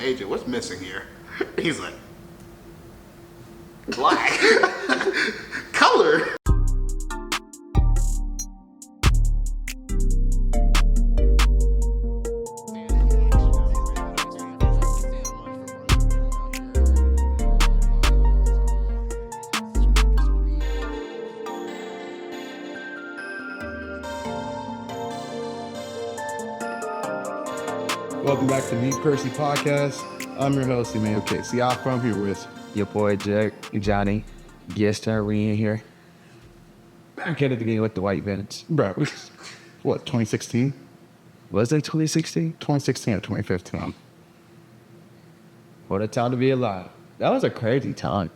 agent, what's missing here? He's like, black. Color. Welcome back to Meet Percy Podcast. I'm your host, Immanuel. Okay, see, I'm from here with your boy Jonny. Guest star, we in here. Back at it again with the white Venice. bro. What, 2016? Was it 2016? 2016 or 2015? What a time to be alive. That was a crazy time.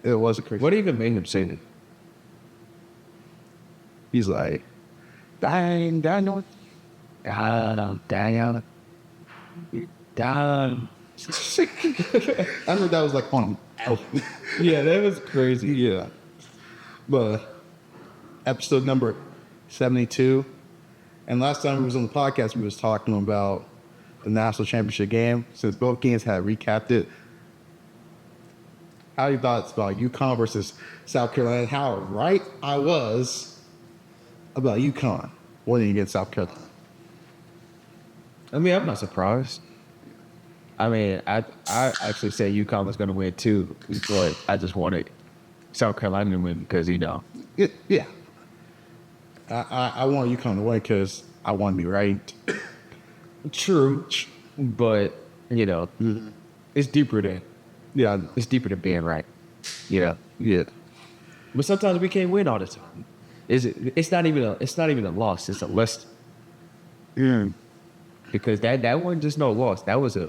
It was a crazy. What even made him say that? He's like, Dang. I know that was like on. Yeah, that was crazy. Yeah. But episode number 72. And last time we was on the podcast, we was talking about the national championship game. Since both games had recapped it. How you thoughts about UConn versus South Carolina? How right I was about UConn winning against South Carolina. I mean, I'm not surprised. I mean, I actually said UConn was going to win too, but I just wanted South Carolina to win because, you know. Yeah. I want UConn to win because I want to be right. True. But, you know, it's deeper than being right. Yeah. But sometimes we can't win all the time. It's not even a loss, it's a lesson. Because that wasn't just no loss. That was a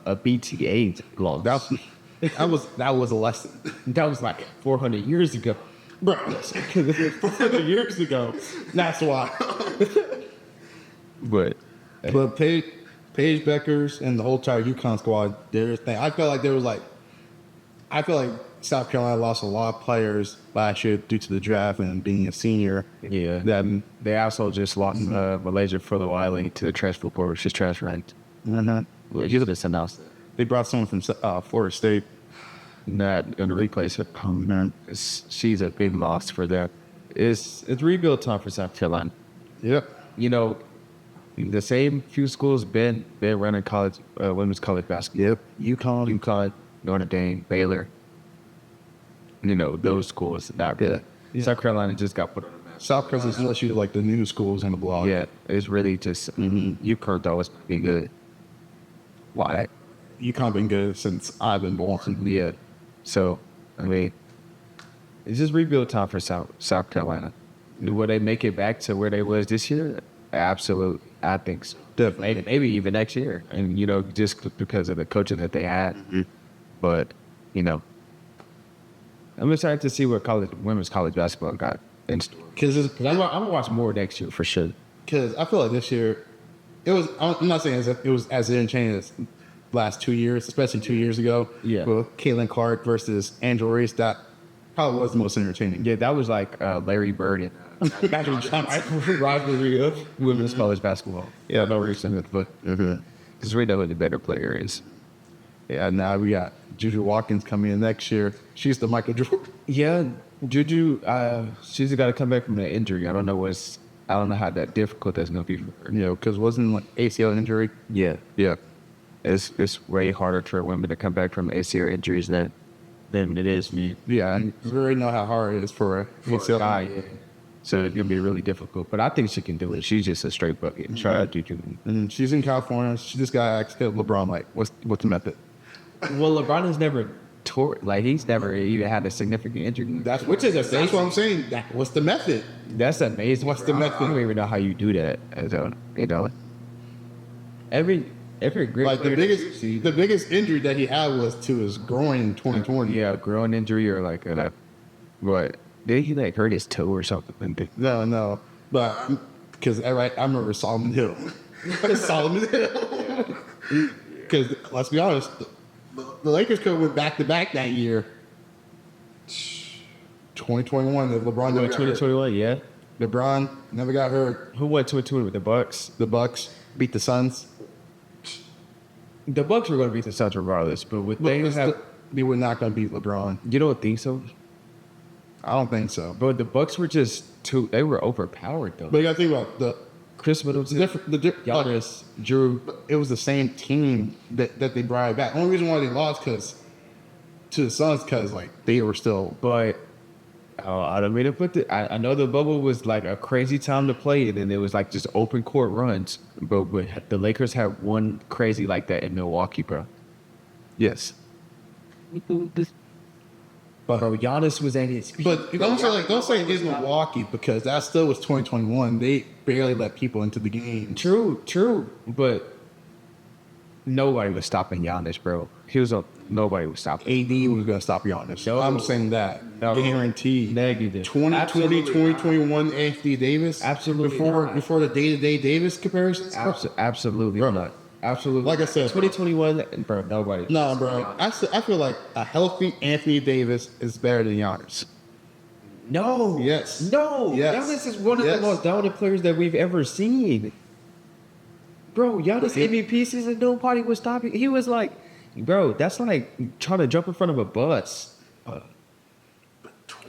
BTA loss. That was a lesson. That was like 400 years ago. Bro, 400 years ago. That's why. But Paige Beckers and the whole entire UConn squad did their thing. I feel like South Carolina lost a lot of players last year due to the draft and being a senior. Yeah. They also just lost Malaysia Wiley to the transfer portal. She's transferring. Mm-hmm. You could have announced it. They brought someone from Florida State. Not going to replace her. Oh, man. She's a big loss for them. It's rebuild time for South Carolina. Yep. You know, the same few schools been running college women's college basketball. Yep. UConn, Notre Dame, Baylor. You know, those schools. Yeah. South Carolina just got put on the map. South Carolina's literally like the new schools in the block. Yeah, it's really just UConn though has been good. Why? UConn been good since I've been born. Yeah. So, I mean, it's just rebuild time for South Carolina. Will they make it back to where they was this year? Absolutely. I think so. Definitely. Maybe even next year. And, you know, just because of the coaching that they had. Mm-hmm. But, you know, I'm excited to see what women's college basketball got in store. Because I'm going to watch more next year for sure. Because I feel like this year, I'm not saying it was as entertaining as last 2 years, especially 2 years ago. Yeah. With Caitlin Clark versus Angela Reese, that probably was the most entertaining. Yeah, that was like Larry Bird and rivalry of women's college basketball. Yeah, no reason, but because we know who the better player is. Yeah, now we got Juju Watkins coming in next year. She's the Michael Jordan. Yeah, Juju, she's got to come back from that injury. I don't know how that difficult that's gonna be for her. You know, because wasn't like ACL injury. Yeah. Yeah. It's way harder for women to come back from ACL injuries than it is me. Yeah, and we already know how hard it is for a guy. Yeah. So it's gonna be really difficult. But I think she can do it. She's just a straight bucket. And she's in California. She just got asked LeBron, like, what's the method? Well, LeBron has never he's never even had a significant injury. That's what I'm saying. What's the method? That's amazing. What's the method? I don't even know how you do that. You know, every great like the biggest injury that he had was to his groin in 2020. Yeah, groin injury or like what? Did he like hurt his toe or something? No, but because I remember Solomon Hill. Because let's be honest, the Lakers could have went back to back that year. 2021, the LeBron never 2021, yeah. LeBron never got hurt. Who won 2020 with the Bucks? The Bucks beat the Suns. The Bucks were going to beat the Suns regardless, but with But they were not going to beat LeBron. you don't think so? I don't think so. But the Bucks were just too. They were overpowered though. But you got to think about Chris Middleton, Giannis, Drew. it was the same team that they brought back. Only reason why they lost to the Suns because like they were still. But I don't mean to put the. I know the bubble was like a crazy time to play it, and it was like just open court runs. But the Lakers had one crazy like that in Milwaukee, bro. Yes. But bro, Giannis was at his peak. But don't say it is Milwaukee because that still was 2021. They barely let people into the game. True. But nobody was stopping Giannis, bro. Nobody was stopping. AD was going to stop Giannis. No. I'm saying that. No. Guaranteed. Negative. 2020, 2021 Anthony Davis. Absolutely Before the day-to-day Davis comparisons. Absolutely Bro. not. Absolutely. Like I said, 2021, bro, nobody. No, bro. I feel like a healthy Anthony Davis is better than Giannis. No. Yes. No. Yes. Giannis is one of Yes. the most dominant players that we've ever seen. Bro, Giannis MVP season, nobody was stopping. He was like, bro, that's like trying to jump in front of a bus.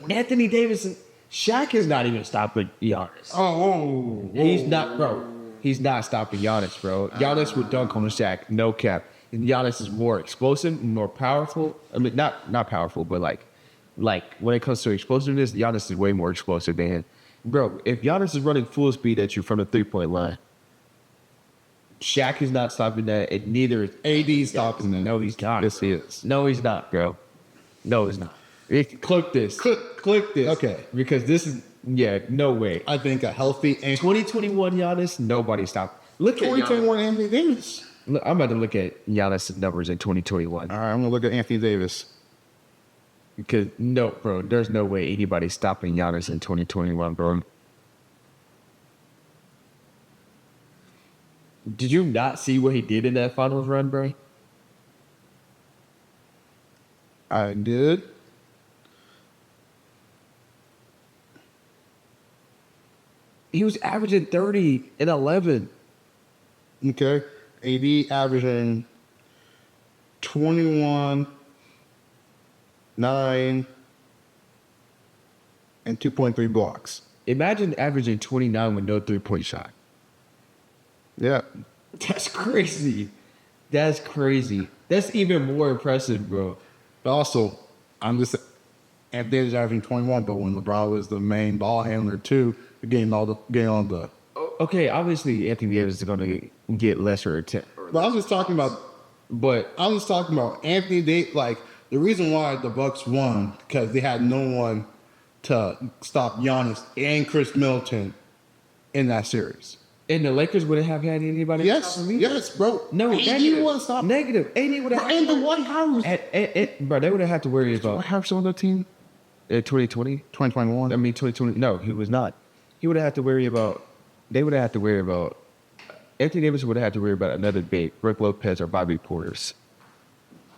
Anthony Davis, Shaq is not even stopping Giannis. Oh. He's not, bro. He's not stopping Giannis, bro. Giannis would dunk on Shaq, no cap. And Giannis is more explosive, more powerful. I mean, not powerful, but like when it comes to explosiveness, Giannis is way more explosive than him. Bro, if Giannis is running full speed at you from the 3-point line, Shaq is not stopping that, and neither is AD stopping that. No, he's not. Yes, he is. No, he's not, bro. No, he's not. Click this. Click this. Okay. Because this is, no way. I think a healthy 2021 Giannis, nobody stopped. Look at 2021 Anthony Davis. Look, I'm about to look at Giannis' numbers in 2021. All right, I'm going to look at Anthony Davis. Because, no, bro, there's no way anybody's stopping Giannis in 2021, bro. Did you not see what he did in that finals run, bro? I did. He was averaging 30 and 11. Okay. AD averaging 21, 9, and 2.3 blocks. Imagine averaging 29 with no 3-point shot. Yeah. That's crazy. That's crazy. That's even more impressive, bro. But also, Anthony Davis averaging 21, but when LeBron was the main ball handler too, getting on the. Okay, obviously Anthony Davis is going to get lesser attention. But I was just talking about Anthony Davis. Like the reason why the Bucks won because they had no one to stop Giannis and Chris Middleton in that series. And the Lakers wouldn't have had anybody. Yes, bro. No, AD negative. wouldn't stop. Negative. AD would have. And the White House. Bro, they would have had to worry about. White House on the team. 2020, 2021. I mean 2020. No, he was not. He would have had to worry about. They would have had to worry about. Anthony Davis would have had to worry about another big, Rick Lopez or Bobby Portis.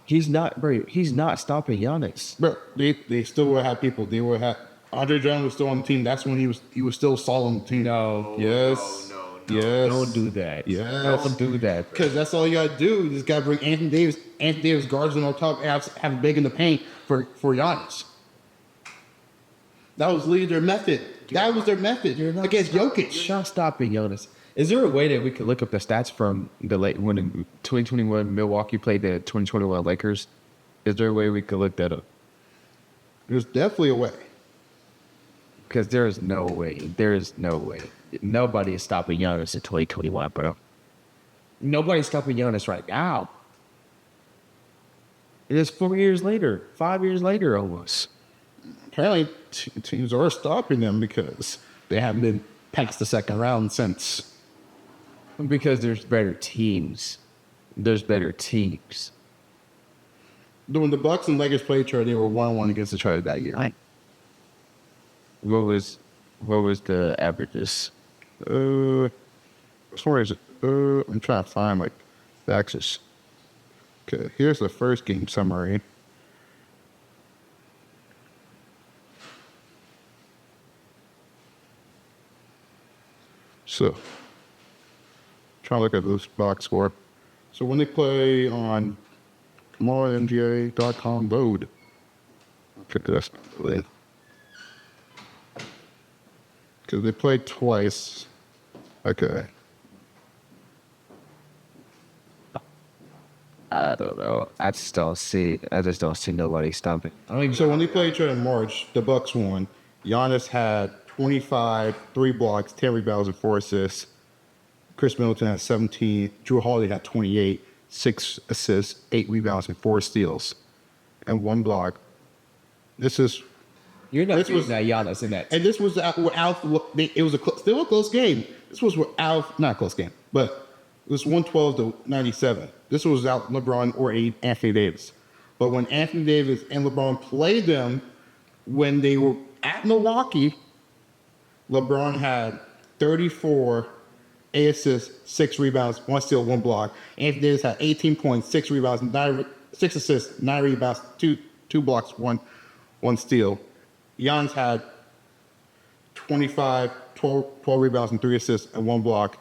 He's not, bro. He's not stopping Giannis. Bro, they still would have people. They would have. Andre Drummond was still on the team. That's when he was still solid on the team. No. Yes. Yes. Don't do that. Yes. Don't do that. Because that's all you gotta do. You just gotta bring Anthony Davis. Anthony Davis guards him on top and have big in the paint for Giannis. That was literally their method. That was their method against Jokic. You're not stopping Giannis. Is there a way that we could look up the stats from when the 2021 Milwaukee played the 2021 Lakers? Is there a way we could look that up? There's definitely a way. Because there is no way. There is no way. Nobody is stopping Giannis in 2021, bro. Nobody's stopping Giannis right now. It is 4 years later, 5 years later almost. Apparently, teams are stopping them because they haven't been past the second round since. Because there's better teams. There's better teams. When the Bucks and Lakers played each other, they were 1-1 against each other that year. What was the averages? As far as I'm trying to find like the axis. Okay, here's the first game summary. So, trying to look at this box score. So when they play on MalenandJonny.com road, because they played twice. Okay. I don't know. I just don't see nobody stopping. So when they played each other in March, the Bucks won. Giannis had 25, 3 blocks, 10 rebounds, and 4 assists. Chris Middleton had 17. Drew Holiday had 28, 6 assists, 8 rebounds, and 4 steals, and 1 block. You're not This was- that Giannis in that. And this was without. It was still a close game. This was without, not a close game, but it was 112-97. This was without LeBron or Anthony Davis. But when Anthony Davis and LeBron played them, when they were at Milwaukee, LeBron had 34, 8 assists, 6 rebounds, 1 steal, 1 block. Anthony Davis had 18 points, 6 rebounds, 6 assists, 9 rebounds, 2 blocks, 1 steal. Giannis had 25, 12 rebounds, and 3 assists, and 1 block.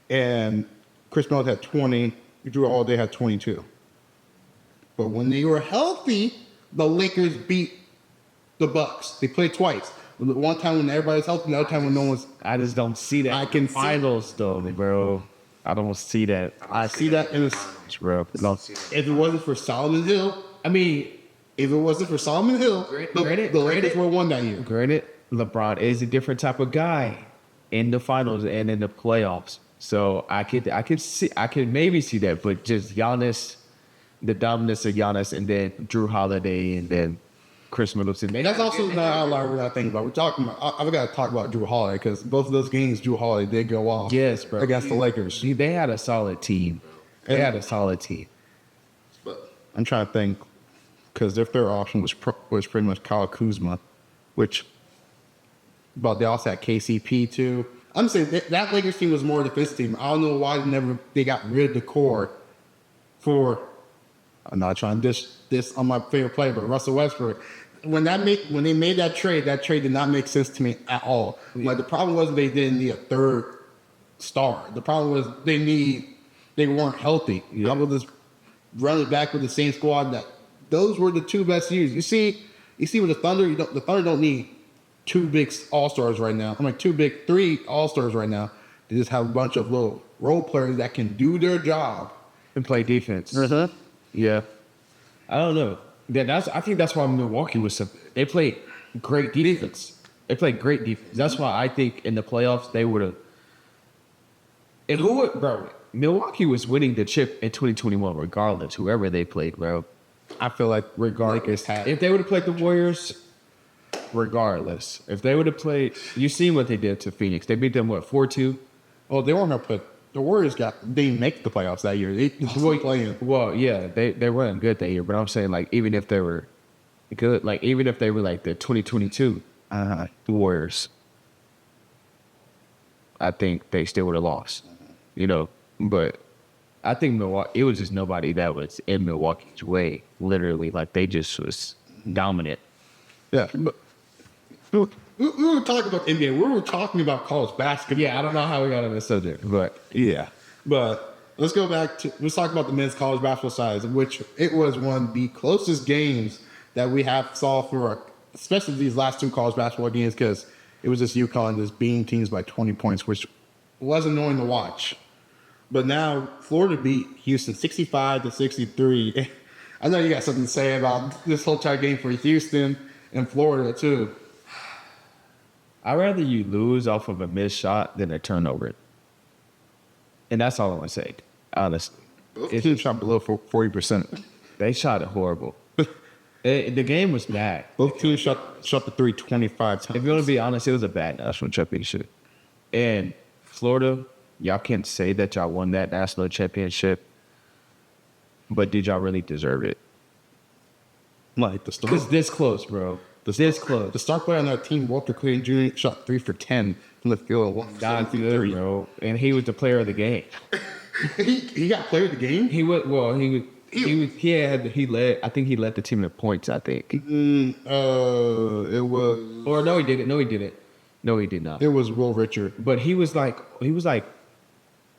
And Chris Middleton had 20. Drew Holiday had 22. But when they were healthy, the Lakers beat the Bucks. They played twice. One time when everybody was healthy, the other time when no one's. I just don't see that. I can see- finals though, bro. I don't see that. I see that in the. Bro. No. If it wasn't for Solomon Hill, I mean, if it wasn't for Solomon Hill, the Lakers would have won that year. granted, LeBron is a different type of guy in the finals and in the playoffs. So I could maybe see that, but just Giannis, the dominance of Giannis, and then Drew Holiday, and then Chris Middleton. And that's also not outlier we're not thinking about. We're talking about. I've got to talk about Drew Holiday because both of those games, Drew Holiday did go off. Yes, bro. Against the Lakers. They had a solid team. But I'm trying to think because their third option was pretty much Kyle Kuzma, which. But they also had KCP too. I'm saying that Lakers team was more a defensive team. I don't know why they got rid of the core for. I'm not trying to diss on my favorite player, but Russell Westbrook. When they made that trade did not make sense to me at all. Like the problem was they didn't need a third star. The problem was they weren't healthy. I was just running back with the same squad that those were the 2 best years. You see with the Thunder, the Thunder don't need 2 big all-stars right now. 3 all-stars right now. They just have a bunch of little role players that can do their job and play defense. Uh-huh. Yeah, I don't know. I think that's why Milwaukee was so. They played great defense. That's why I think in the playoffs they would have. And bro? Milwaukee was winning the chip in 2021 regardless. Whoever they played, bro. I feel like regardless, if they would have played the Warriors, regardless, if they would have played, you seen what they did to Phoenix. They beat them 4-2. Oh, they weren't gonna put. The Warriors didn't make the playoffs that year. They were playing. Well, yeah, they weren't good that year, but I'm saying like even if they were good, like even if they were like the 2022 Warriors, I think they still would have lost. But I think Milwaukee. It was just nobody that was in Milwaukee's way. Literally, like they just was dominant. Yeah. But we were talking about NBA. We were talking about college basketball. Yeah, I don't know how we got on this subject, but yeah. But let's go back to let's talk about the men's college basketball side, which it was one of the closest games that we have saw for, especially these last 2 college basketball games, because it was just UConn just beating teams by 20 points, which was annoying to watch. But now Florida beat Houston 65-63. I know you got something to say about this whole entire game for Houston and Florida too. I'd rather you lose off of a missed shot than a turnover. And that's all I want to say, honestly. Both teams shot below 40%. They shot it horrible. The game was bad. Both teams shot the 3 25 times. If you want to be honest, it was a bad national championship. And Florida, y'all can't say that y'all won that national championship, but did y'all really deserve it? Like the start. Because this close, bro. This close. The star player on that team, Walter Clayton Jr., shot 3 for 10 from the field. God, bro. And he was the player of the game. he got player of the game? He led. I think he led the team in points. I think. It was. Or no, he didn't. No, he didn't. No, he did not. It was Will Richard. But he was like,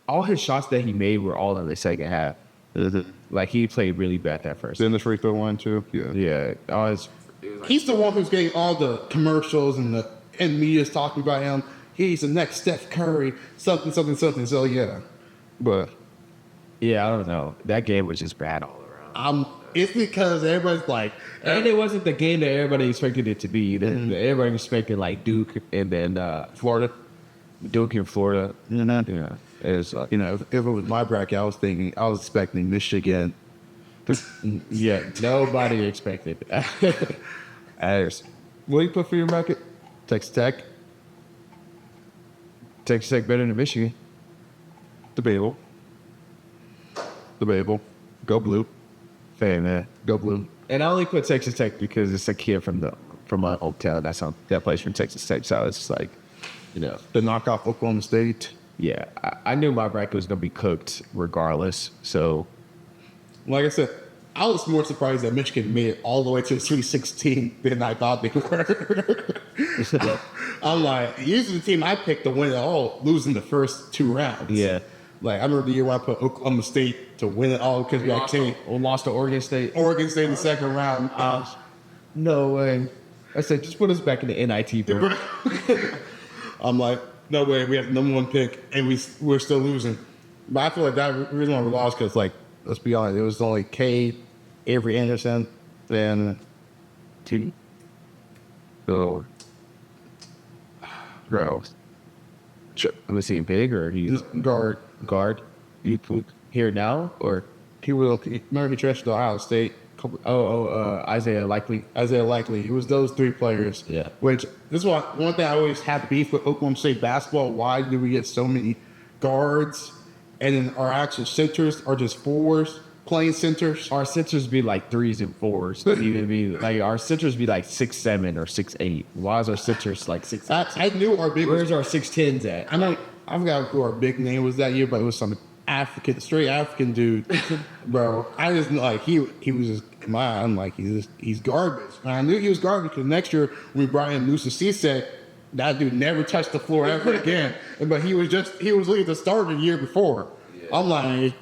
all his shots that he made were all in the second half. Like he played really bad that first. Then the free throw one too. Yeah. Yeah, always. He's the one who's getting all the commercials and media's talking about him. He's the next Steph Curry, something. So yeah, but Yeah, I don't know. That game was just bad all around. it's because everybody's like, And it wasn't the game that everybody expected it to be. Everybody expected like Duke and then Florida. Duke in Florida. Yeah. It was If it was my bracket, I was expecting Michigan. yeah, nobody expected. As what do you put for your bracket? Texas Tech, Texas Tech better than Michigan. debatable. Go blue. Fair, man. Go blue. And I only put Texas Tech because it's a kid from my hometown. That plays from Texas Tech, so it's just like, The knockoff Oklahoma State. yeah. I knew my bracket was gonna be cooked regardless. So Like I said, I was more surprised that Michigan made it all the way to the Sweet 16 than I thought they were. I'm like, usually the team I picked to win it all losing the first 2 rounds. yeah, Like I remember the year when I put Oklahoma State to win it all because we actually lost to Oregon State. Oregon State in the second round. No way. I said, just put us back in the NIT, bro. I'm like, no way, we have the number 1 pick and we're still losing. But I feel like that reason why we lost because, like, let's be honest, it was only Cade, Avery Anderson, then T. So, bro, was he big or he's guard. You here now or Remember he transferred to Ohio State. Isaiah Likely. It was those 3 players. Yeah. Which this is one thing I always have beef with Oklahoma State basketball. Why do we get so many guards and then our actual centers are just forwards playing centers? Our centers be like 3s and 4s. Even be like our centers be like 6'7" or 6'8". Why is our centers like 6'8"? I knew our big. Where's our 6'10s at? I forgot who our big name was that year, but it was some straight African dude, bro. I just like he was just I'm like he's garbage. And I knew he was garbage because next year when we brought in Musa Cisse, that dude never touched the floor ever again. But he was literally the starter the year before. Yeah. I'm like,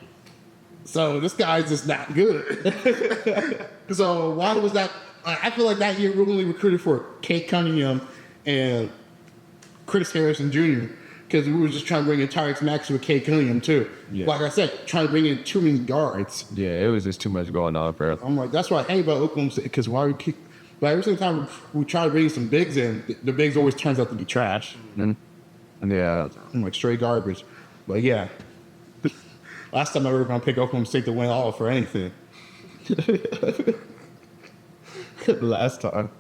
so this guy's just not good. So why was that? I feel like that year we only recruited for Kate Cunningham and Chris Harrison Jr. because we were just trying to bring in Tyrese Maxey with Kate Cunningham too. Yeah. Like I said, trying to bring in too many guards. Yeah, it was just too much going on, bro. I'm like, that's why I hate about Oklahoma State because why we keep. But every single time we try to bring some bigs in, the bigs always turns out to be trash. Mm-hmm. Yeah, I'm like straight garbage. But yeah, last time I ever going to pick Oklahoma State to win all for anything. last time.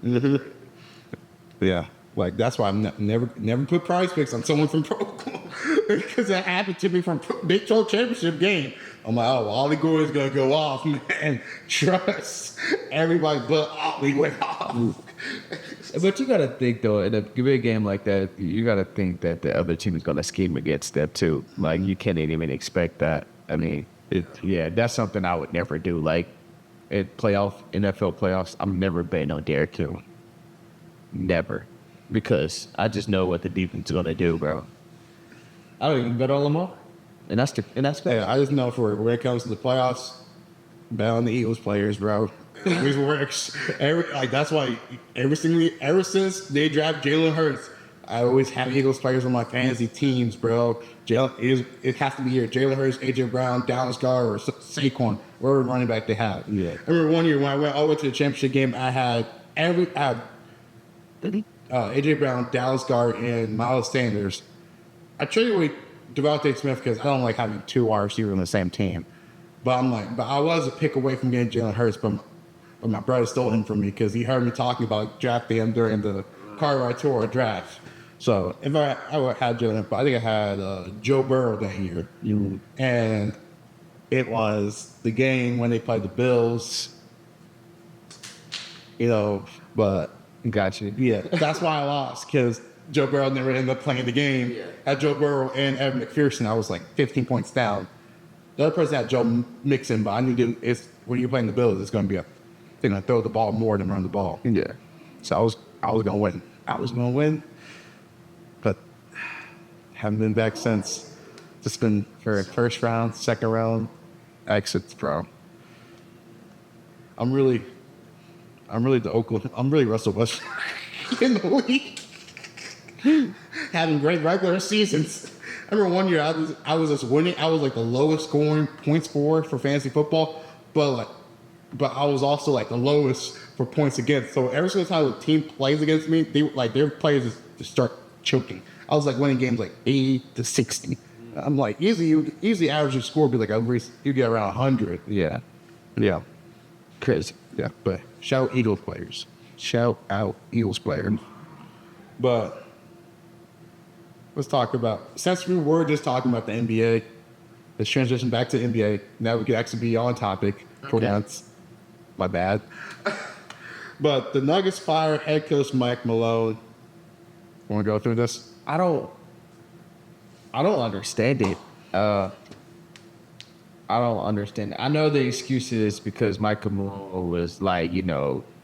Yeah, like that's why I'm never put prize picks on someone from Oklahoma because that happened to me from Big 12 championship game. I'm like, oh, Ollie Gordon's gonna go off, man. Trust everybody, but Ollie went off. But you gotta think though, in a big game like that, you gotta think that the other team is gonna scheme against them too. Like you can't even expect that. I mean, that's something I would never do. Like at NFL playoffs, I'm never betting on Derek Hill. Never, because I just know what the defense is gonna do, bro. I don't even bet on Lamar, and that's Hey, I just know for when it comes to the playoffs, bet on the Eagles players, bro. It always works. That's why ever since they draft Jalen Hurts, I always have Eagles players on my fantasy teams, bro. It has to be here. Jalen Hurts, AJ Brown, Dallas Goedert, or Saquon, whatever running back they have. Yeah. I remember one year when I went all the way to the championship game, I had AJ Brown, Dallas Goedert, and Miles Sanders. I traded away Devontae Smith because I don't like having 2 wide receivers on the same team. But I was a pick away from getting Jalen Hurts, but my brother stole him from me because he heard me talking about drafting him during the Colorado Tour draft. So if I would have Jalen, but I think I had Joe Burrow that year. Mm-hmm. And it was the game when they played the Bills, but Gotcha. yeah, that's why I lost because Joe Burrow never ended up playing the game. Yeah. Had Joe Burrow and Evan McPherson, I was like 15 points down. The other person had Joe Mixon, but I knew when you're playing the Bills, it's going to be they're going to throw the ball more than run the ball. Yeah. So I was going to win. I was going to win, but haven't been back since. Just been for first round, second round, exits, bro. I'm really Russell Westbrook in the league. Having great regular seasons. I remember one year I was just winning. I was like the lowest scoring points scorer for fantasy football, but I was also like the lowest for points against. So every single time a team plays against me, their players just start choking. I was like winning games like 80-60. I'm like easily average your score would be like you get around 100. Yeah. Yeah. Crazy. Yeah, but shout out Eagles players. Shout out Eagles players. But let's talk about, since we were just talking about the NBA, let's transition back to NBA. Now we could actually be on topic for once. My bad. But the Nuggets fired head coach Mike Malone. Want to go through this? I don't understand it. I don't understand. I know the excuse is because Michael Malone was like,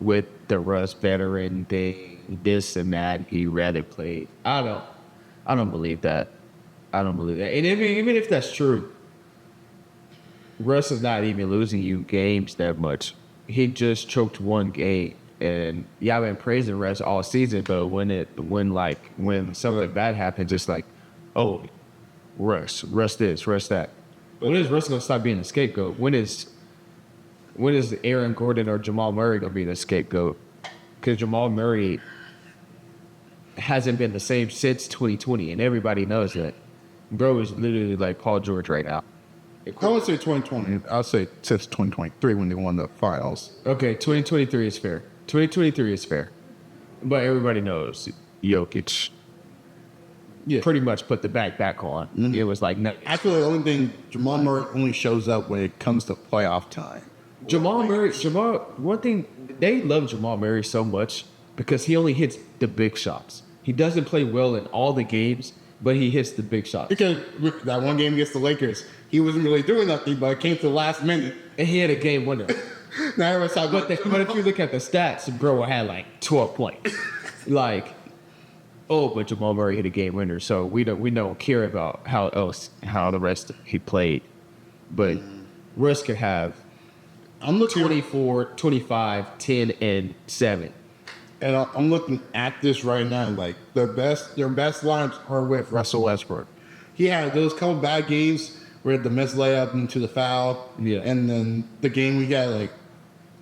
with the Russ veteran thing, this and that, he rather played. I don't believe that. I don't believe that. And even if that's true, Russ is not even losing you games that much. He just choked one game. And yeah, I've been praising Russ all season, but when something bad happens, it's like, oh, Russ this, Russ that. When is Russ gonna stop being a scapegoat? When is Aaron Gordon or Jamal Murray gonna be the scapegoat? Because Jamal Murray hasn't been the same since 2020, and everybody knows that. Bro is literally like Paul George right now. I would say 2020. I'll say since 2023 when they won the finals. Okay, 2023 is fair. 2023 is fair. But everybody knows Jokic pretty much put the back on. Mm-hmm. It was like, no. I feel the only thing, Jamal Murray only shows up when it comes to playoff time. One thing, they love Jamal Murray so much because he only hits the big shots. He doesn't play well in all the games, but he hits the big shots. Because that one game against the Lakers, he wasn't really doing nothing, but it came to the last minute. And he had a game winner. But if you look at the stats, bro had like 12 points. But Jamal Murray hit a game winner, so we don't care about how the rest he played. But Russ could have 24, 25, 10, and 7. And I'm looking at this right now, like their best lines are with Russell Westbrook. He had those couple bad games where the missed layup into the foul. Yeah. And then the game we got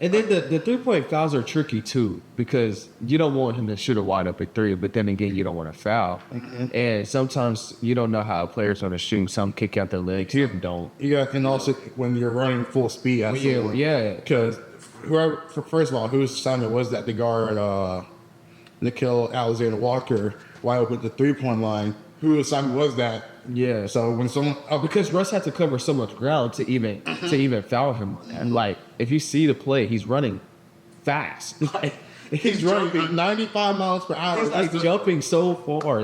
and then the 3-point fouls are tricky too, because you don't want him to shoot a wide open 3, but then again you don't want to foul. Mm-hmm. And sometimes you don't know how a player's going to shoot. Some kick out their legs, some don't. Yeah, and also when you're running full speed, absolutely. Yeah. Because first of all, whose assignment was that to guard Nickeil Alexander-Walker wide open at the 3-point line? Whose assignment was that? Yeah. So when someone because Russ had to cover so much ground to even foul him, and if you see the play, he's running fast. He's running 95 miles per hour. He's jumping so far.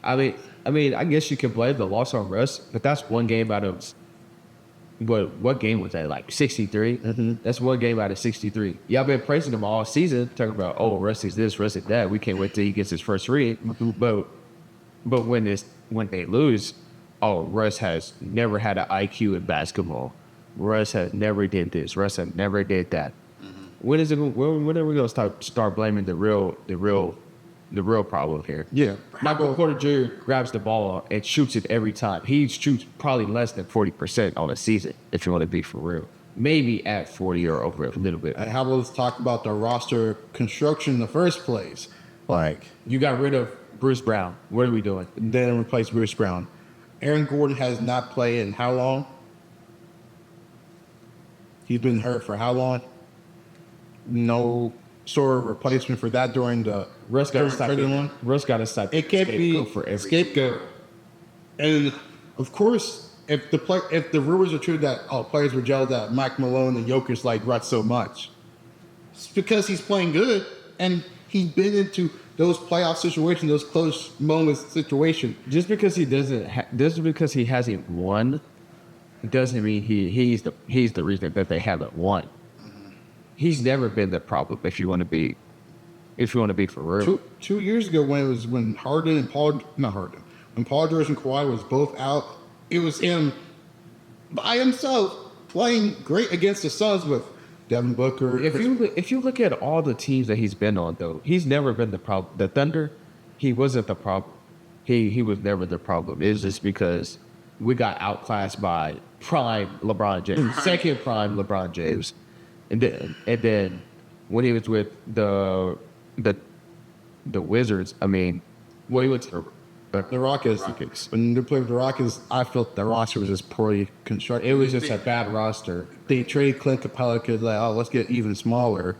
I guess you can blame the loss on Russ, but that's one game out of what game was that? 63. Mm-hmm. That's one game out of 63. Y'all been praising him all season, talking about Russ is this, Russ is that. We can't wait till he gets his first read, But when they lose, Russ has never had an IQ in basketball. Russ has never did this. Russ has never did that. Mm-hmm. When are we gonna start blaming the real problem here? Yeah. Michael Porter Jr. grabs the ball and shoots it every time. He shoots probably less than 40% on a season, if you want to be for real. Maybe at 40 or over a little bit. And how about let's talk about the roster construction in the first place? You got rid of Bruce Brown. What are we doing? Then replace Bruce Brown. Aaron Gordon has not played in how long? He's been hurt for how long? No sort of replacement for that during the Russ got to stop. It can't be for every scapegoat. And of course, if the rumors are true that players were jealous that Mike Malone and Jokic like Russ so much, it's because he's playing good and he's been into those playoff situations, those close moments situation. Just because he hasn't won, doesn't mean he's the reason that they haven't won. Mm-hmm. He's never been the problem. If you want to be for real. 2 years ago, when Paul George and Kawhi was both out, it was him by himself playing great against the Suns with Devin Booker. If you look at all the teams that he's been on, though, he's never been the problem. The Thunder, he wasn't the problem. He was never the problem. It's just because we got outclassed by prime LeBron James, second prime LeBron James, and then when he was with the Wizards, I mean, what he went to the Rockets. When they played with the Rockets, I felt the roster was just poorly constructed. it was just a bad roster. They traded Clint Capella because like, oh, let's get even smaller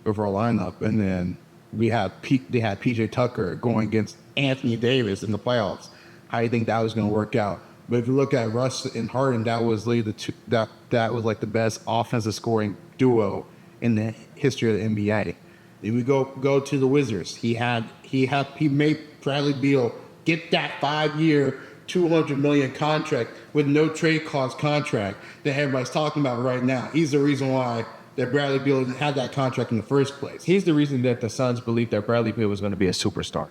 over our lineup, and then they had PJ Tucker going against Anthony Davis in the playoffs. How do you think that was going to work out? But if you look at Russ and Harden, that was really that was like the best offensive scoring duo in the history of the NBA. Then we go to the Wizards. He made Bradley Beal get that 5-year, $200 million contract with no trade clause contract that everybody's talking about right now. He's the reason why that Bradley Beal didn't have that contract in the first place. He's the reason that the Suns believed that Bradley Beal was going to be a superstar.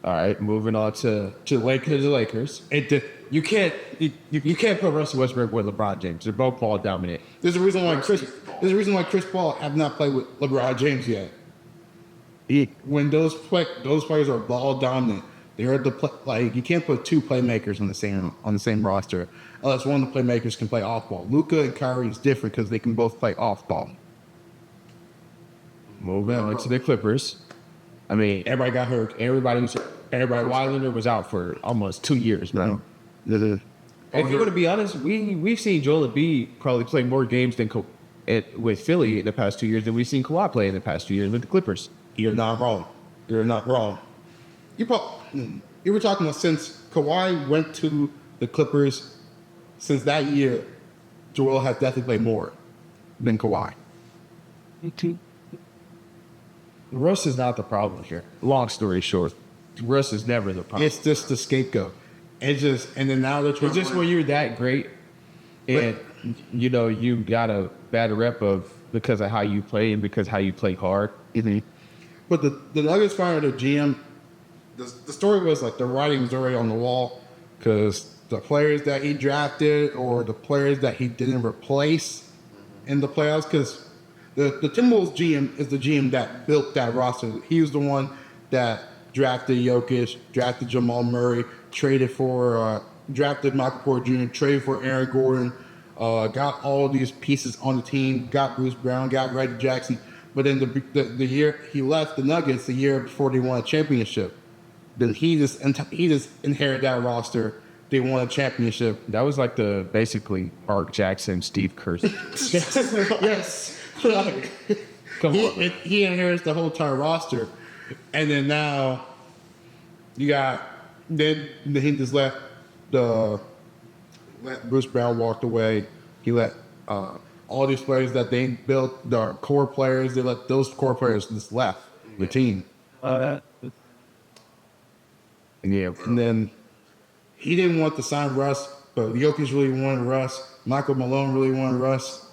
All right, moving on to the Lakers. You can't put Russell Westbrook with LeBron James. They're both ball dominant. There's a reason why Chris Paul have not played with LeBron James yet. When those players are ball dominant, they're you can't put two playmakers on the same roster unless one of the playmakers can play off ball. Luka and Kyrie is different because they can both play off ball. Moving on to the Clippers. I mean, everybody got hurt. Kawhi Leonard was out for almost 2 years, man. If you're going to be honest, we've seen Joel Embiid probably play more games with Philly in the past 2 years than we've seen Kawhi play in the past 2 years with the Clippers. You're not wrong. You were talking about since Kawhi went to the Clippers, since that year, Joel has definitely played more than Kawhi. Russ is not the problem here. Long story short, Russ is never the problem. It's just the scapegoat. And then now they're trying. It's just when you're that great, and you got a bad rep of because of how you play and because how you play hard. But the Nuggets fired their GM. The story was like the writing was already on the wall because the players that he drafted or the players that he didn't replace in the playoffs, because the Timberwolves GM is the GM that built that roster. He was the one that drafted Jokic, drafted Jamal Murray, drafted Michael Porter Jr., traded for Aaron Gordon, got all these pieces on the team, got Bruce Brown, got Reggie Jackson. But then the year he left the Nuggets, the year before they won a championship, then he just inherited that roster. They won a championship. That was like the basically Mark Jackson, Steve Kerr. Yes. Come on. He inherits the whole entire roster. And then now then he just let Bruce Brown walked away. He let all these players that they built, the core players, they let those core players just left the team. Yeah. And then he didn't want to sign Russ, but Jokic really wanted Russ. Michael Malone really wanted Russ.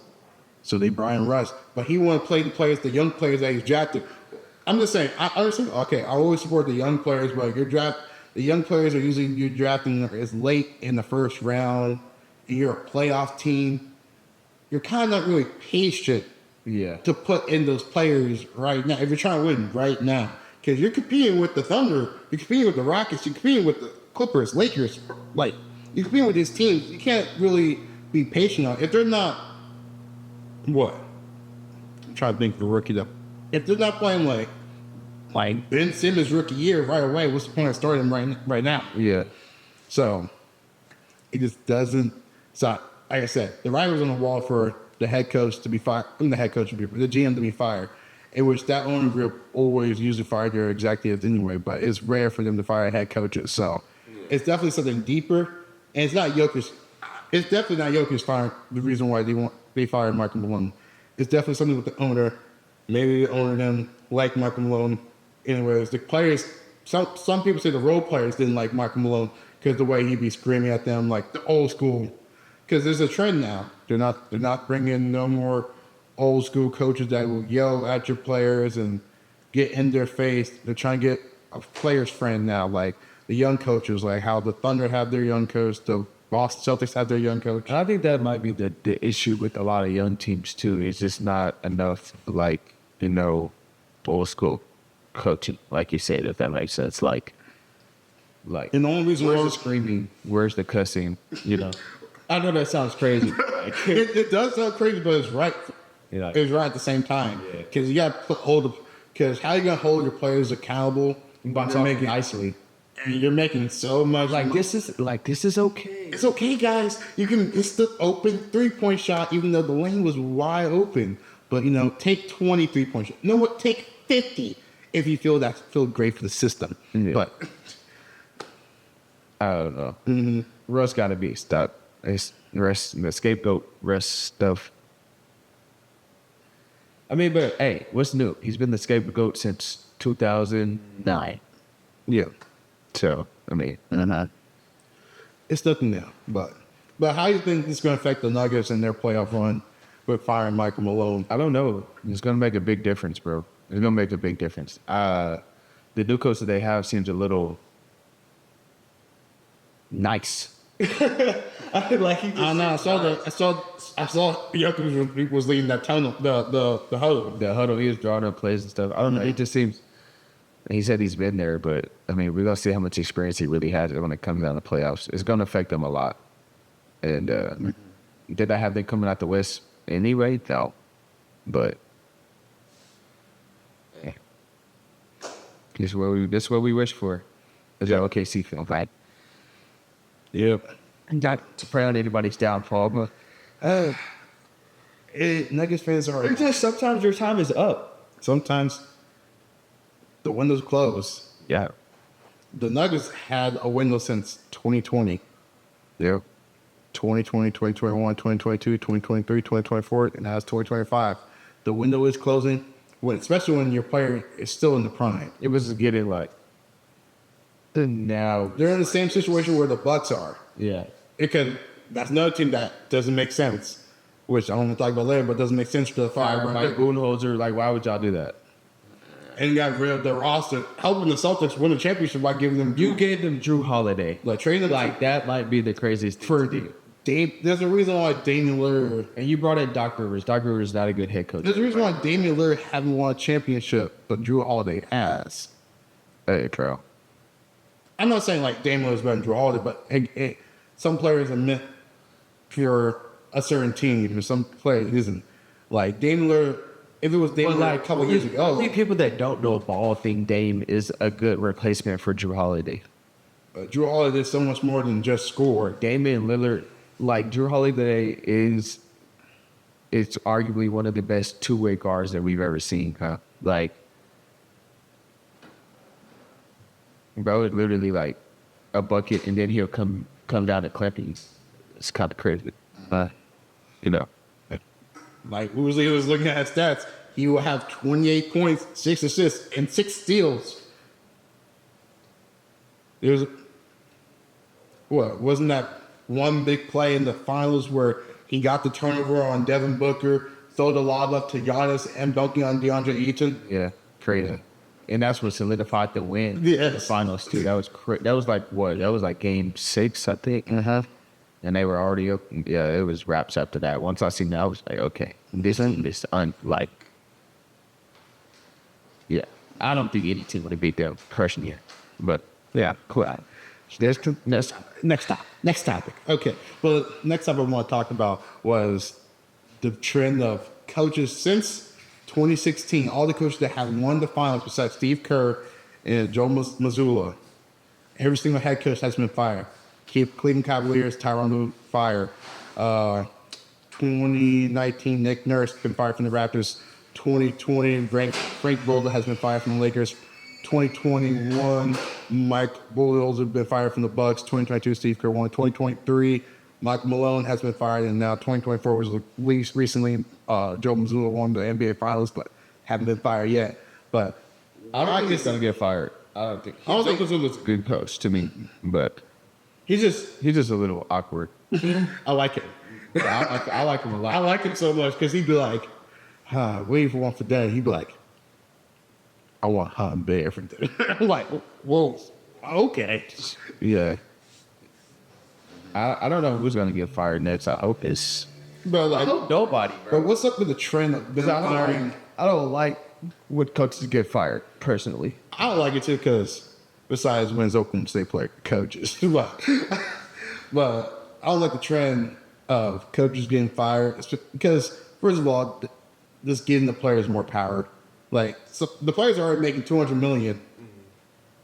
So they brought in Russ. But he wanted to play the young players that he's drafted. I'm just saying, I understand, okay, I always support the young players, but the young players are usually you're drafting as late in the first round, and you're a playoff team. You're kind of not really patient to put in those players right now. If you're trying to win right now. Because you're competing with the Thunder, you're competing with the Rockets, you're competing with the Clippers, Lakers. Like, you're competing with these teams. You can't really be patient on. If they're not, what? I'm trying to think of the rookie though. If they're not playing like Ben Simmons' rookie year right away, what's the point of starting him right now? Yeah. So, it just doesn't. So, like I said, the writing was on the wall for the head coach to be fired, the GM to be fired, in which that owner group always usually fired their executives anyway, but it's rare for them to fire head coaches. So, it's definitely something deeper, and it's not Jokic. It's definitely not Jokic firing the reason why they fired Michael Malone. It's definitely something with the owner. Maybe the owner them like Michael Malone. Anyways, the players, some people say the role players didn't like Michael Malone because the way he'd be screaming at them like the old school. Because there's a trend now. They're not bringing no more old school coaches that will yell at your players and get in their face. They're trying to get a player's friend now, like the young coaches, like how the Thunder have their young coach, the Boston Celtics have their young coach. And I think that might be the issue with a lot of young teams too. It's just not enough, like, old school coaching, like you said, if that makes sense. Like, And the only reason where's why the screaming? Where's the cussing? I know that sounds crazy. it does sound crazy, but it's right. Yeah. It's right at the same time. Because you got to hold. Because how you gonna hold your players accountable By to talking make it nicely. And you're making so much Like money. this is okay. It's okay, guys. It's the open 3-point shot, even though the lane was wide open. But take 20 3-point shots. You know what? Take 50 if you feel great for the system. Yeah. But I don't know. Russ got to be stopped. It's the scapegoat Russ stuff. I mean, but hey, what's new? He's been the scapegoat since 2009. yeah, So I mean, it's nothing new. But how do you think this is going to affect the Nuggets and their playoff run with firing Michael Malone? I don't know. It's gonna make a big difference, bro. It's gonna make a big difference. The new coach that they have seems a little nice. I don't know. I saw Jokic was leading that tunnel, the huddle. The huddle, he was drawing up plays and stuff. I don't know. It just seems. He said he's been there, but I mean, we're gonna see how much experience he really has when it comes down to playoffs. It's gonna affect them a lot. And did I have them coming out the West anyway? No, but this is what we wish for. Is that OKC film, right? Yep. Not to pray on anybody's downfall, but Nuggets fans are just sometimes your time is up. sometimes the window's closed. Yeah. The Nuggets had a window since 2020. Yeah. 2020, 2021, 2022, 2023, 2024, and now it's 2025. The window is closing, especially when your player is still in the prime. It was getting like now. They're in the same situation where the Bucks are. Yeah. Because that's another team that doesn't make sense, which I don't want to talk about later, but doesn't make sense to the fire. Like Budenholzer, like why would y'all do that? And you got rid of the roster, helping the Celtics win the championship by giving them You gave them Drew Holiday. like trading them Like that might be the craziest thing for to do. There's a reason why Damian Lillard. And you brought in Doc Rivers. Doc Rivers is not a good head coach. There's a reason why Damian Lillard haven't won a championship, but Drew Holiday has. Hey, Carl. I'm not saying like Damian Lillard's better than Drew Holiday, but some players are meant for a certain team, and some players isn't. Like Damian Lillard, if it was Damian Lillard a couple years ago, I think people that don't know ball think Dame is a good replacement for Drew Holiday. Drew Holiday did so much more than just score. Damian Lillard, like Drew Holiday is arguably one of the best two-way guards that we've ever seen, huh? Like, bro, it's literally like a bucket, and then he'll come down to Clippings. It's kind of crazy, Like Uzi was looking at his stats, he will have 28 points, 6 assists, and 6 steals. Wasn't that one big play in the finals where he got the turnover on Devin Booker, throw the lob up to Giannis, and dunking on DeAndre Ayton? Yeah, crazy. And that's what solidified the win. Yes. The finals too. That was that was like what? That was like game 6, I think. And they were already open. Yeah, it was wraps after that. Once I seen that, I was like, okay, this like, yeah. I don't think any team would have beat them personally. But yeah, cool. Next topic. Okay. Well, next topic I want to talk about was the trend of coaches since 2016. All the coaches that have won the finals besides Steve Kerr and Joe Mazzulla, every single head coach has been fired. Cleveland Cavaliers, Tyronn Lue fired. 2019, Nick Nurse been fired from the Raptors. 2020, Frank Vogel has been fired from the Lakers. 2021, Mike Budenholzer been fired from the Bucks. 2022, Steve Kerr won. 2023, Michael Malone has been fired, and now 2024 was released recently. Joe Mazzulla won the NBA Finals, but haven't been fired yet. But I don't think he's gonna get fired. I don't think Mazzulla's a good coach to me, but he's just a little awkward. I like it. I like him a lot. I like him so much because he'd be like, waiting for one for dinner. He'd be like, I want hot and bear for dinner. I'm like, whoa, okay. Yeah. I don't know who's gonna get fired next. I hope it's But like, nobody, bro. but what's up with the trend? Because I don't like when coaches get fired personally. I don't like it too because besides wins Oklahoma State player coaches, but I don't like the trend of coaches getting fired. It's because first of all, just giving the players more power. Like so the players are already making $200 million.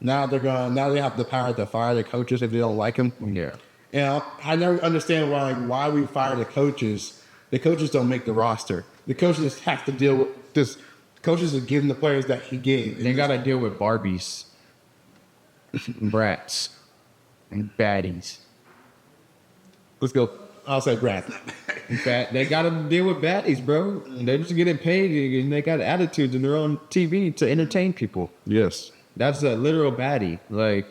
Now they have the power to fire the coaches if they don't like them. Yeah. And I never understand why we fire the coaches. The coaches don't make the roster. The coaches have to deal with this. Coaches are giving the players that he gave. They gotta deal with Barbies, brats, and baddies. Let's go. I'll say Brad. They gotta deal with baddies, bro. They're just getting paid and they got attitudes and they're on TV to entertain people. Yes. That's a literal baddie. Like,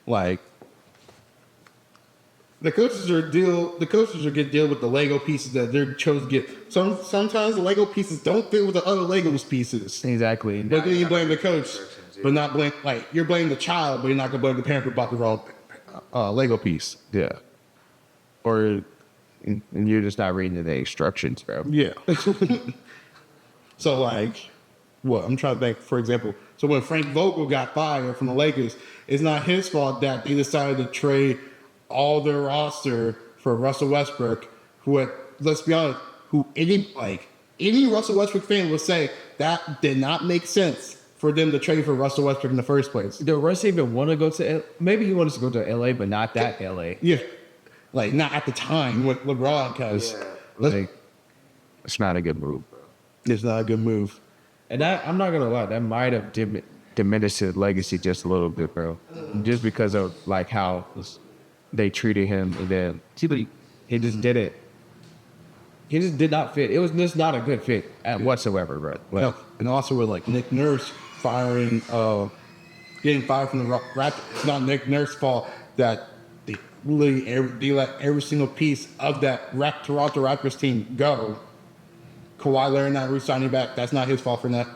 Like the coaches are get deal with the Lego pieces that they're chose to get. Sometimes the Lego pieces don't fit with the other Legos pieces. exactly. But then you blame the coach, but not blame like you're blaming the child, but you're not gonna blame the parent who bought the wrong Lego piece. Yeah. Or and you're just not reading the instructions, bro. Yeah. So like, what I'm trying to think, for example, so when Frank Vogel got fired from the Lakers, it's not his fault that they decided to trade all their roster for Russell Westbrook, who had, let's be honest, who any Russell Westbrook fan would say that did not make sense for them to trade for Russell Westbrook in the first place. Did Russ even want to go to maybe he wanted to go to LA, but not that LA. Yeah. Like not at the time with LeBron, because Like, it's not a good move, bro. it's not a good move. And I'm not gonna lie, that might have diminished his legacy just a little bit, bro. Just because of like how they treated him, and then he just did it. He just did not fit. It was just not a good fit whatsoever, bro. Like, And also with like Nick Nurse getting fired from the Raptors, it's not Nick Nurse's fault that they let every single piece of that Toronto Raptors team go. Kawhi Leonard not re-signing back, that's not his fault for not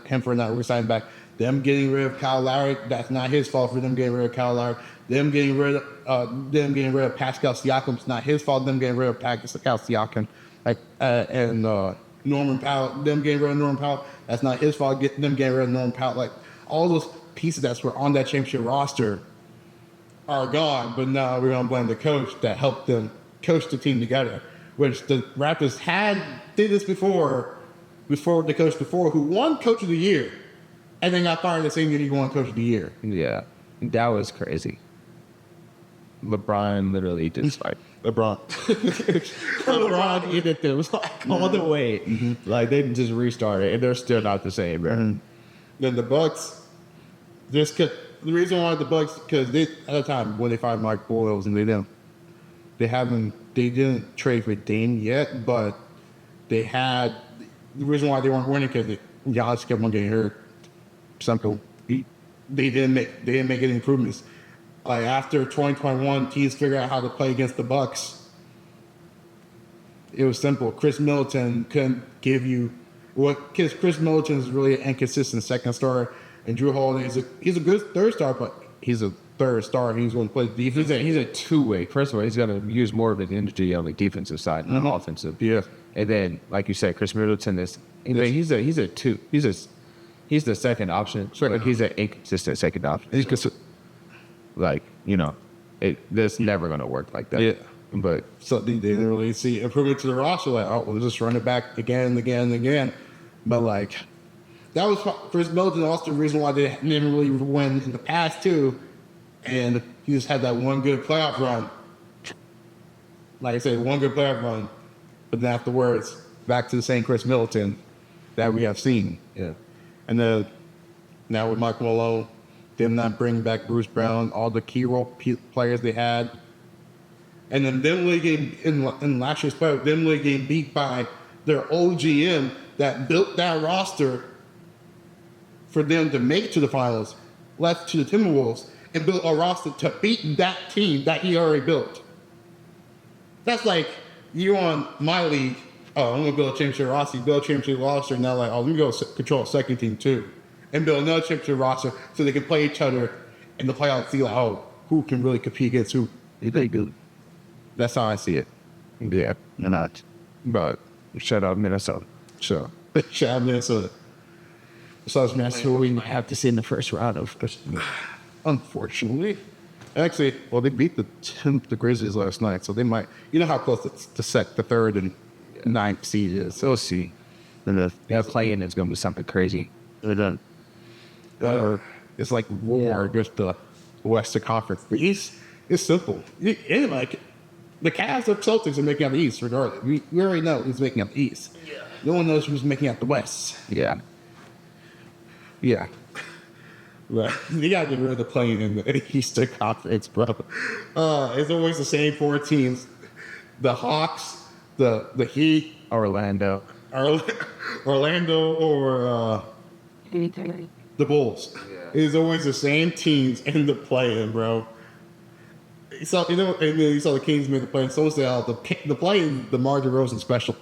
re-signing back. Them getting rid of Kyle Lowry, that's not his fault for them getting rid of Kyle Lowry. Them getting rid of Pascal Siakam, it's not his fault. Them getting rid of Pascal Siakam, and Norman Powell. Them getting rid of Norman Powell, that's not his fault. Them getting rid of Norman Powell. Like all those pieces that were on that championship roster are gone. But now we're gonna blame the coach that helped them coach the team together, which the Raptors did this before the coach who won Coach of the Year, and then got fired the same year he won Coach of the Year. yeah, that was crazy. LeBron literally just like LeBron hit them like all the way. Mm-hmm. Like they just restarted and they're still not the same, bro. Mm-hmm. Then the Bucks, the reason why the Bucks, because at the time when they fired Mike Boyles and they didn't trade for Dame yet, but they had the reason why they weren't winning because Giannis kept on getting hurt. Simple. They didn't make any improvements. Like after 2021, teams figured out how to play against the Bucks. It was simple. Chris Middleton couldn't give you because Chris Middleton is really an inconsistent second star, and Drew Holiday he's a good third star, but he's a third star. He's going to play defense. He's a two-way. First of all, he's going to use more of his energy on the defensive side than offensive. Yeah. And then, like you said, Chris Middleton is he's a two. He's the second option. But he's an inconsistent second option. Like, this never going to work like that. Yeah. But so they didn't really see improvement to the roster. Like, oh, we'll just run it back again and again and again. But like, that was Chris Middleton. Also, the reason why they didn't really win in the past too. And he just had that one good playoff run. Like I said, one good playoff run. But then afterwards, back to the same Chris Middleton that we have seen. yeah, And then now with Michael Malone, them not bringing back Bruce Brown, all the key role players they had. And then them getting in last year's playoff, them getting beat by their old GM that built that roster for them to make it to the finals, left to the Timberwolves, and built a roster to beat that team that he already built. That's like you on my league. Oh, I'm gonna build a championship roster. You build a championship roster, now like, oh, let me go control a second team too, and build another championship roster so they can play each other in the playoffs. See like, oh, who can really compete against who? They good. That's how I see it. Yeah, they're not. But shut up, Minnesota. So, shout out Minnesota. So that's who we have to see in the first round of. Unfortunately, actually, well, they beat the Grizzlies last night, so they might. You know how close the third and ninth seed is. So we'll see. Then the playing is going to be something crazy. They're done. It's like war with the Western Conference. The East is simple. And like the Cavs or Celtics are making out the East regardless. We already know who's making out the East. Yeah. No one knows who's making out the West. Yeah. Yeah. But you gotta get rid of the playing in the Eastern Conference, bro. It's always the same four teams: the Hawks, the Heat, Orlando, or the Bulls. Yeah. It's always the same teams in the play-in, bro. So and then you saw the Kings make the play-in. So was the play-in, the DeMar DeRozan special.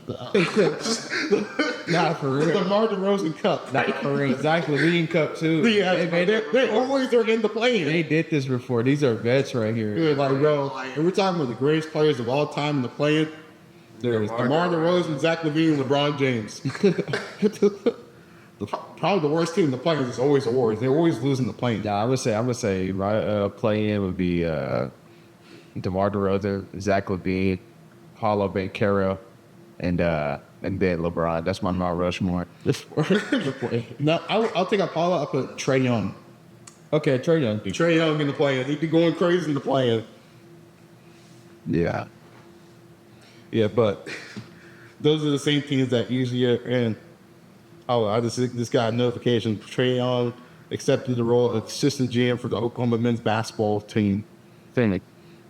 Not for real. The DeMar DeRozan Cup. Not for real. Zach LaVine Cup too. Yeah, they always are in the play-in. They did this before. These are vets right here. Dude, like, bro, and we're talking about the greatest players of all time in the play-in. There's DeMar DeRozan, Zach LaVine, and LeBron James. Probably the worst team in the play-in is always the Warriors. They're always losing the play-in. Yeah, I would say play-in would be DeMar DeRozan, Zach LaVine, Paulo Banchero, and then LeBron. That's my Mount Rushmore. No, I'll take out Paulo. I'll put Trae Young. Okay, Trae Young. Trae Young in the play-in. He'd be going crazy in the play-in. Yeah. Yeah, but those are the same teams that usually are in. Oh, I just got a notification. Trae Young accepted the role of assistant GM for the Oklahoma men's basketball team. Phoenix.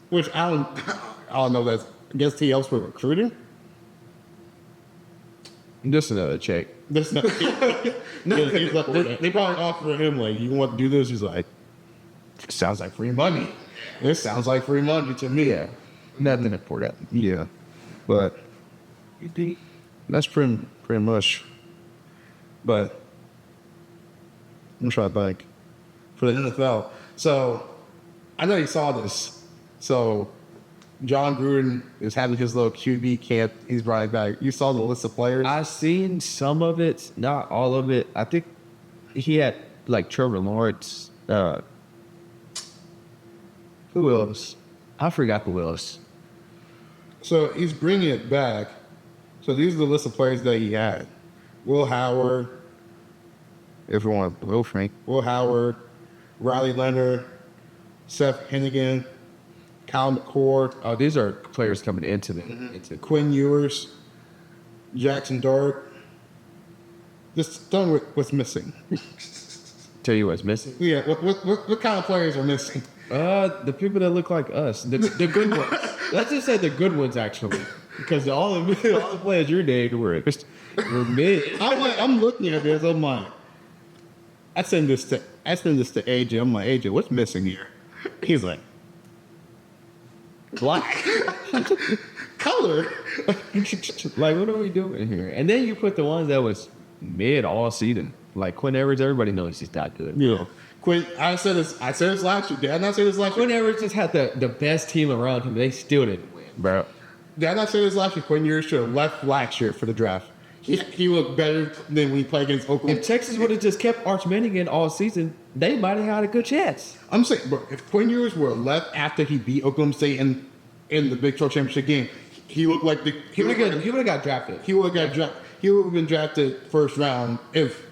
Which I don't know. That's I guess he helps with recruiting. Just another check. They probably offered him like, "You want to do this?" He's like, "Sounds like free money." It sounds like free money to me. Yeah. Nothing important. Yeah, but that's pretty much. But I'm trying to think for the NFL. So I know you saw this. So John Gruden is having his little QB camp. He's brought it back. You saw the list of players. I've seen some of it, not all of it. I think he had like Trevor Lawrence. Who else? I forgot who else. So he's bringing it back. So these are the list of players that he had. Will Howard, if you want, Will Howard, Riley Leonard, Seth Hennigan, Kyle McCord. Oh, these are players coming into Quinn Ewers, Jackson Dart. Just done with what's missing. Tell you what's missing. Yeah, what kind of players are missing? The people that look like us, the good ones. Let's just say the good ones actually, because all the players you named were mid. I'm looking at this. I'm like, I send this to AJ. I'm like, AJ, what's missing here? He's like, black. Color. Like, what are we doing here? And then you put the ones that was mid all season. Like Quinn Ewers, everybody knows he's not good. Yeah. Quinn, I said this last year. Did I not say this last year? Quinn Ewers just had the best team around him. They still didn't win, bro. Did I not say this last year? Quinn Ewers should have left last year for the draft. He looked better than when he played against Oklahoma. If Texas would have just kept Arch Manning in all season, they might have had a good chance. I'm saying, bro, if Quinn Ewers were left after he beat Oklahoma State in the Big 12 championship game, he looked like he would have got drafted. He would have been drafted first round if.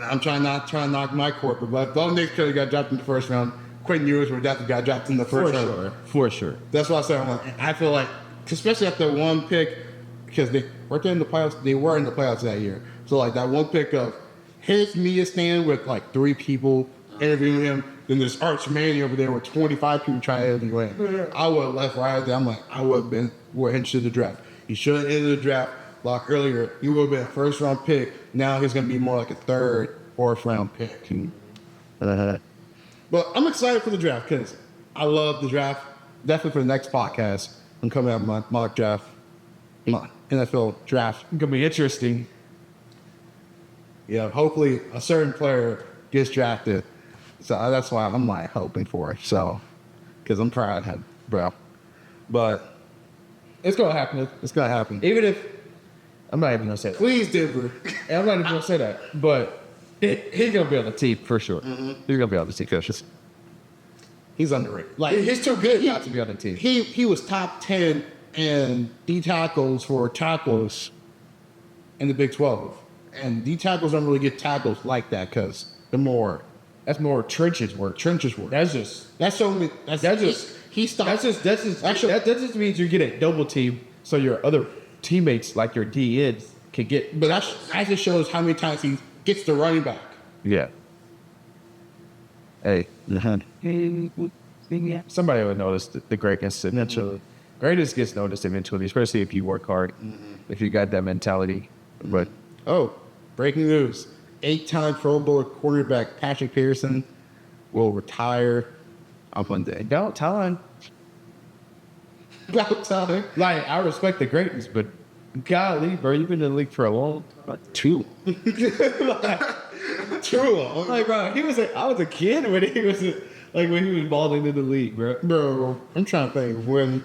I'm trying not to knock my corporate, but if Bo Nix could have got drafted in the first round, Quinn Ewers would have got drafted in the first round. For sure. That's why I said, I feel like, especially after one pick, because they were in the playoffs. They were in the playoffs that year. So like that one pick of his media stand with like 3 people interviewing him, then there's Arch Manning over there with 25 people trying to interview him. I would have left right there. I'm like, I would have been more interested in the draft. He should have entered the draft like earlier. He would have been a first round pick. Now he's going to be more like a 3rd, 4th round pick. But I'm excited for the draft because I love the draft. Definitely for the next podcast, I'm coming out with my mock draft. My NFL draft. It's gonna be interesting. Yeah, hopefully a certain player gets drafted. So that's why I'm like hoping for it. So, because I'm proud of him, bro. But It's gonna happen. it's gonna happen. Even if I'm not even gonna say that. Please, Denver. I'm not even gonna say that. But he's gonna be on the team for sure. He's gonna be on the team. Just He's underrated. Like he's too good got to be on the team. He was top 10 in D tackles for tackles in the Big 12, and D tackles don't really get tackles like that because they're more. That's more trenches work. Trenches work. That's just That's only. That's just he stopped. that's just Actually- that just means you get a double team so your other teammates like your DNs can get. But that just shows how many times he gets the running back. Yeah. Hey, somebody would notice the greatness eventually. Greatness gets noticed eventually, especially if you work hard, if you got that mentality. But Oh, breaking news. 8-time Pro Bowl quarterback Patrick Pearson will retire on Monday. don't time. About time. Like I respect the greatness, but golly, bro, you've been in the league for a long time. Too long. Like, bro, I was a kid when he was when he was balling in the league, bro. Bro, I'm trying to think when,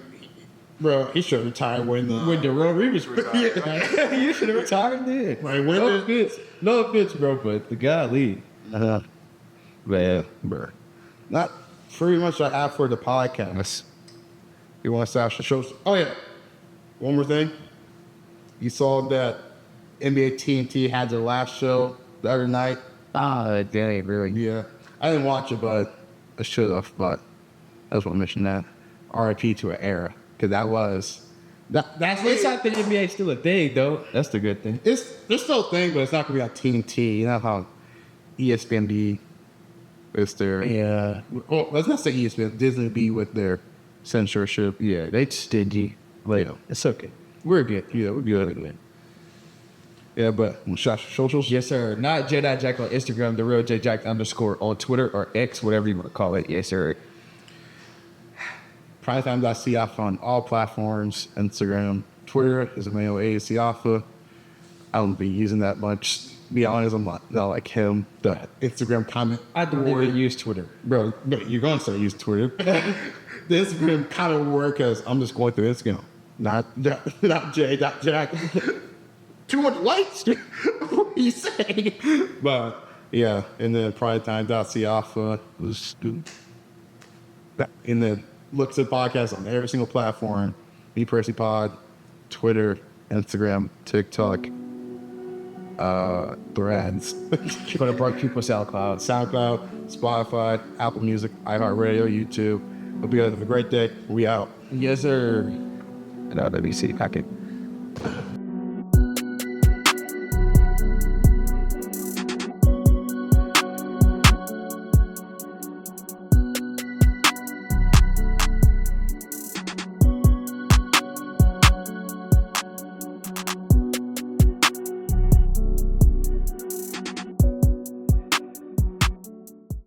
bro, he should have retired when Darrell Reeves retired. Like, you should have retired then. Like, when no did- offense, no offense, bro, but the golly, man, bro. Not pretty much I have for the podcast. You want to start the show? Oh, yeah. One more thing. You saw that NBA TNT had their last show the other night. dang, really. Yeah. I didn't watch it, but I should have. But I just want to mention that. RIP to an era. Because that's It's not the NBA still a thing, though. That's the good thing. It's still a thing, but it's not going to be on TNT. You know how ESPN be is their. Yeah, Well, let's not say ESPN. Disney be with their censorship. yeah, they stingy. Like, it's okay. We're good. Yeah, we're good. Yeah, but socials? Yes, sir. Not Jedi Jack on Instagram, the real J Jack _ on Twitter or X, whatever you want to call it. Yes, sir. Primetime.CF on all platforms. Instagram, Twitter is Immanuel and I don't be using that much. To be honest, I'm not like him. The Instagram comment. I don't even use Twitter. Bro, you're going to start using Twitter. The Instagram comment will work because I'm just going through Instagram. Not Jack. Too much lights. What are you saying? But yeah, and then primetime.CF was and then look to the podcast on every single platform. Me Percy Pod, Twitter, Instagram, TikTok, Threads. Gonna bring people SoundCloud. SoundCloud, Spotify, Apple Music, iHeartRadio, YouTube. Hope you guys have a great day. We out. Yes, sir. And let me see if I can